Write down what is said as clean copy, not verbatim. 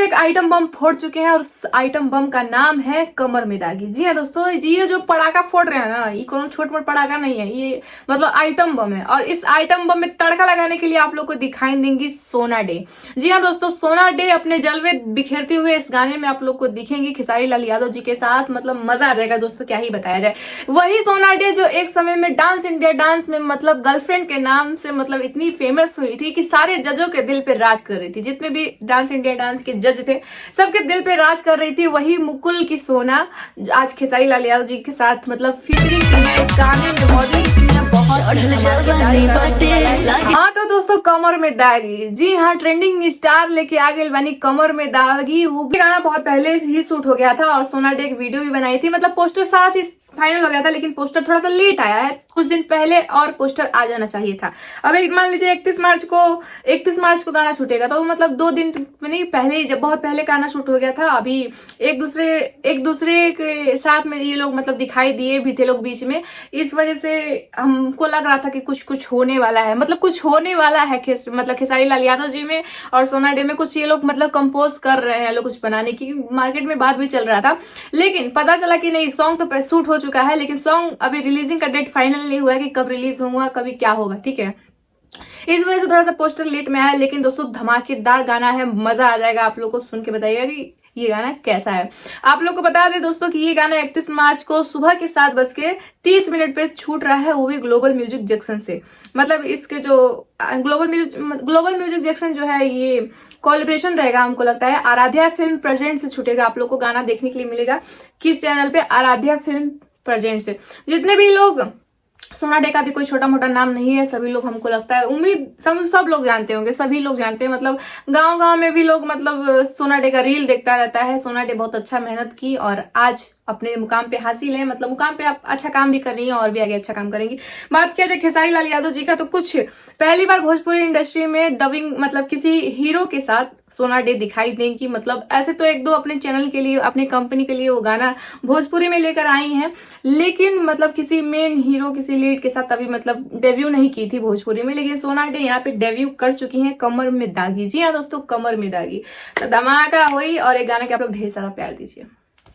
एक item bomb फोड़ चुके हैं और उस आइटम बम का नाम है कमर में दागी। जी हाँ दोस्तों, ये जो पटाखा फोड़ रहे हैं ना, ये कोनो छोट मोट पटाखा नहीं है, ये मतलब आइटम बम है। और इस आइटम बम में तड़का लगाने के लिए आप लोग को दिखाई देंगी सोना डे। जी हाँ दोस्तों, सोना डे अपने जलवे बिखेरते हुए इस गाने में आप लोग को दिखेंगी खेसारी लाल यादव जी के साथ। मतलब मजा आ जाएगा दोस्तों, क्या ही बताया जाए। वही सोना डे जो एक समय में डांस इंडिया डांस में मतलब गर्लफ्रेंड के नाम से मतलब इतनी फेमस हुई थी कि सारे जजों के दिल पे राज कर रही थी। जितने भी डांस इंडिया डांस के जज थे सबके दिल पे राज कर रही थी। वही मुकुल की सोना आज खेसारी लाल यादव जी के साथ मतलब फीचरिंग की है, इस गाने में मॉडलिंग की है बहुत। हाँ तो दोस्तों, कमर में दागी, जी हाँ, ट्रेंडिंग स्टार लेके आ गई बनी कमर में दागी। वो भी गाना बहुत पहले ही शूट हो गया था और सोना डे एक वीडियो भी बनाई थी। मतलब पोस्टर सारा चीज फाइनल हो गया था, लेकिन पोस्टर थोड़ा सा लेट आया है, कुछ दिन पहले और पोस्टर आ जाना चाहिए था। अब एक मान लीजिए 31 मार्च को गाना छूटेगा, तो मतलब 2 दिन नहीं पहले, जब बहुत पहले गाना शूट हो गया था। अभी एक दूसरे के साथ में ये लोग मतलब दिखाई दिए भी थे लोग बीच में, इस वजह से हमको लग रहा था कि कुछ होने वाला है। मतलब कुछ होने वाला है मतलब खेसारी लाल यादव जी में और सोना डे में कुछ ये लोग मतलब कंपोज कर रहे हैं लोग कुछ बनाने की। मार्केट में बात भी चल रहा था, लेकिन पता चला कि नहीं, सॉन्ग तो शूट हो चुका है, लेकिन सॉन्ग अभी रिलीजिंग का डेट फाइनल नहीं हुआ है कि कब रिलीज होगा, कभी क्या होगा। ठीक है, इस वजह से थोड़ा सा पोस्टर लेट में आया है। लेकिन दोस्तों धमाकेदार गाना है, मजा आ जाएगा। आप लोग को सुन के बताइएगा कि ये गाना कैसा है। आप लोग को बता दें दोस्तों कि ये गाना 31 मार्च को सुबह के 7:30 पे छूट रहा है, वो भी ग्लोबल म्यूजिक जंक्शन से। मतलब इसके जो ग्लोबल म्यूजिक जंक्शन जो है, ये कोलैबोरेशन रहेगा। हमको लगता है आराध्या फिल्म प्रेजेंट से छूटेगा। आप लोग को गाना देखने के लिए मिलेगा किस चैनल पे? आराध्या फिल्म प्रेजेंट से। जितने भी लोग, सोना डे का भी कोई छोटा मोटा नाम नहीं है, सभी लोग हमको लगता है, उम्मीद सब लोग जानते होंगे, सभी लोग जानते हैं। मतलब गांव में भी लोग मतलब सोना डे का रील देखता रहता है। सोना डे बहुत अच्छा मेहनत की और आज अपने मुकाम पे हासिल है। मतलब मुकाम पे आप अच्छा काम भी कर रही हैं और भी आगे अच्छा काम करेंगी। बात किया जाए खेसारी लाल यादव जी का, तो कुछ पहली बार भोजपुरी इंडस्ट्री में डबिंग मतलब किसी हीरो के साथ सोना डे दिखाई देंगी। मतलब ऐसे तो 1-2 अपने चैनल के लिए, अपनी कंपनी के लिए वो गाना भोजपुरी में लेकर आई हैं, लेकिन मतलब किसी मेन हीरो, किसी लीड के साथ अभी मतलब डेब्यू नहीं की थी भोजपुरी में। लेकिन सोना डे यहाँ पे डेब्यू कर चुकी हैं कमर में दागी। जी हाँ दोस्तों, कमर में दागी। तो धमाका हुई और एक गाना के आप लोग ढेर सारा प्यार दीजिए।